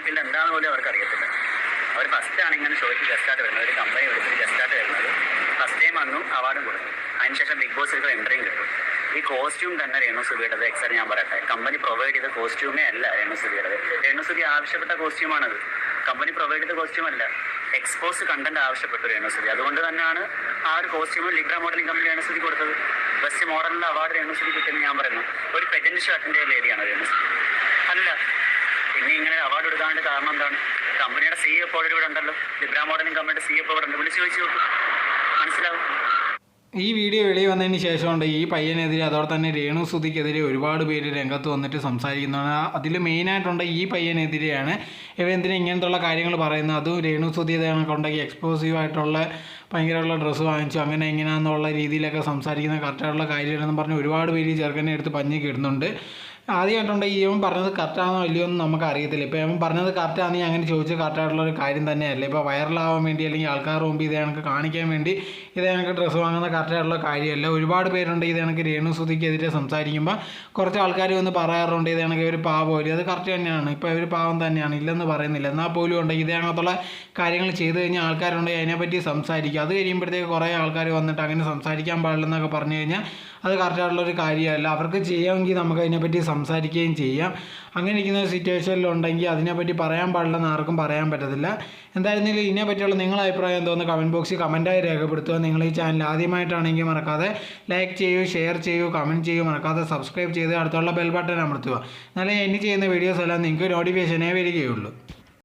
Field എന്താണെന്ന് പോലും അവർക്ക് അറിയത്തില്ല. അവർ ഫസ്റ്റാണ് ഇങ്ങനെ ഷോയ്ക്ക് ഗസ്റ്റായിട്ട് വരുന്നത്, ഒരു കമ്പനി വിളിച്ചിട്ട് ഗസ്റ്റായിട്ട് വരുന്നത്. ഫസ്റ്റ് ടൈം വന്നു അവാർഡും കൊടുത്തു. അതിനുശേഷം ബിഗ് ബോസിൽ എൻട്രിയും കിട്ടും. ഈ കോസ്റ്റ്യൂം തന്നെ രേണുസുധിയുടേത്. എക്സാർ ഞാൻ പറയട്ടെ, കമ്പനി പ്രൊവൈഡ് ചെയ്ത കോസ്റ്റ്യൂമേ അല്ല രേണുസുധിയുടേത്. രേണുസുധി ആവശ്യപ്പെട്ട കോസ്റ്റ്യൂമാണത്, കമ്പനി പ്രൊവൈഡ് ചെയ്ത കോസ്റ്റ്യൂം അല്ല. എക്സ്പോസ് കണ്ടന്റ് ആവശ്യപ്പെട്ടു രേണുസുധി. അതുകൊണ്ട് തന്നെയാണ് ആ ഒരു costume Libra modelling company Renusudhi കൊടുത്തത്. ബെസ്റ്റ് മോഡലിന്റെ അവാർഡ് രേണുസുധി കിട്ടുമെന്ന് ഞാൻ പറയുന്നു. ഒരു പെജന്റ് ഷോ അറ്റൻഡ് ചെയ്ത ലേഡിയാണ് രേണുസുധി അല്ല. പിന്നെ ഇങ്ങനെ അവാർഡ് കൊടുക്കാണ്ട് കാരണം എന്താണ്? കമ്പനിയുടെ CEO ഇവിടെ ഉണ്ടല്ലോ, ലിബ്ര മോഡലിംഗ് കമ്പനിയുടെ CEO ഇവിടെ ഉണ്ട്, വിളിച്ച് ചോദിച്ചു നോക്കും, മനസ്സിലാവും. ഈ വീഡിയോ വെളിയിൽ വന്നതിന് ശേഷമുണ്ട് ഈ പയ്യനെതിരെ അതോടെ തന്നെ രേണുസുധിക്കെതിരെ ഒരുപാട് പേര് രംഗത്ത് വന്നിട്ട് സംസാരിക്കുന്നതാണ്. അതിൽ മെയിനായിട്ടുണ്ട് ഈ പയ്യനെതിരെയാണ്. ഇവരെന്തിനാ ഇങ്ങനത്തുള്ള കാര്യങ്ങൾ പറയുന്നത്? അതും രേണുസുധി കൊണ്ടെങ്കിൽ എക്സ്പ്ലോസീവായിട്ടുള്ള ഭയങ്കരമുള്ള ഡ്രസ്സ് വാങ്ങിച്ചു അങ്ങനെ എങ്ങനെയാണെന്നുള്ള രീതിയിലൊക്കെ സംസാരിക്കുന്ന കറക്റ്റായിട്ടുള്ള കാര്യമാണെന്ന് പറഞ്ഞ് ഒരുപാട് പേര് ഈ ചെറുക്കനെ എടുത്ത് പഞ്ഞിക്ക് ഇടുന്നുണ്ട്. ആദ്യമായിട്ടുണ്ട് ഇവൻ പറഞ്ഞത് കറക്റ്റാണോ ഇല്ലയോ എന്ന് നമുക്ക് അറിയത്തില്ല. ഇപ്പോൾ ഇവൻ പറഞ്ഞത് കറക്റ്റാണെങ്കിൽ അങ്ങനെ ചോദിച്ചാൽ കറക്റ്റായിട്ടുള്ള ഒരു കാര്യം തന്നെയല്ല. ഇപ്പോൾ വൈറലാവാൻ വേണ്ടി അല്ലെങ്കിൽ ആൾക്കാർ മുമ്പ് ഇത് കണക്ക് കാണിക്കാൻ വേണ്ടി ഇത് കണക്ക് ഡ്രസ്സ് വാങ്ങുന്ന കറക്റ്റായിട്ടുള്ള കാര്യമല്ല. ഒരുപാട് പേരുണ്ട് ഇത് കണക്ക് രേണുസുധിക്കെതിരെ സംസാരിക്കുമ്പോൾ കുറച്ച് ആൾക്കാർ വന്ന് പറയാറുണ്ട് ഇത് കണക്ക് ഇവർ പാവമില്ല. അത് കറക്റ്റ് തന്നെയാണ്. ഇപ്പോൾ ഇവർ പാവം തന്നെയാണ്, ഇല്ലെന്ന് പറയുന്നില്ല. എന്നാൽ പോലും ഉണ്ടെങ്കിൽ ഇത് കണക്കുള്ള കാര്യങ്ങൾ ചെയ്ത് കഴിഞ്ഞാൽ ആൾക്കാരുണ്ടെങ്കിൽ അതിനെപ്പറ്റി സംസാരിക്കുക. അത് കഴിയുമ്പോഴത്തേക്ക് കുറേ ആൾക്കാർ വന്നിട്ട് അങ്ങനെ സംസാരിക്കാൻ പാടില്ലെന്നൊക്കെ പറഞ്ഞു കഴിഞ്ഞാൽ അത് കറക്റ്റായിട്ടുള്ളൊരു കാര്യമല്ല. അവർക്ക് ചെയ്യാമെങ്കിൽ നമുക്ക് അതിനെപ്പറ്റി സംസാരിക്കുകയും ചെയ്യാം. അങ്ങനെ ഇരിക്കുന്ന ഒരു സിറ്റുവേഷനിലുണ്ടെങ്കിൽ അതിനെപ്പറ്റി പറയാൻ പാടില്ലെന്ന് ആർക്കും പറയാൻ പറ്റത്തില്ല. എന്തായിരുന്നാലും ഇതിനെപ്പറ്റിയുള്ള നിങ്ങളുടെ അഭിപ്രായം എന്തോന്ന് കമൻറ്റ് ബോക്സിൽ കമൻറ്റായി രേഖപ്പെടുത്തുക. നിങ്ങൾ ഈ ചാനൽ ആദ്യമായിട്ടാണെങ്കിൽ മറക്കാതെ ലൈക്ക് ചെയ്യൂ, ഷെയർ ചെയ്യൂ, കമൻറ്റ് ചെയ്യൂ, മറക്കാതെ സബ്സ്ക്രൈബ് ചെയ്ത് അടുത്തുള്ള ബെൽ ബട്ടൺ അമർത്തുക. എന്നാലേ ഇനി ചെയ്യുന്ന വീഡിയോസ് എല്ലാം നിങ്ങൾക്ക് നോട്ടിഫിക്കേഷനേ വരികയുള്ളൂ.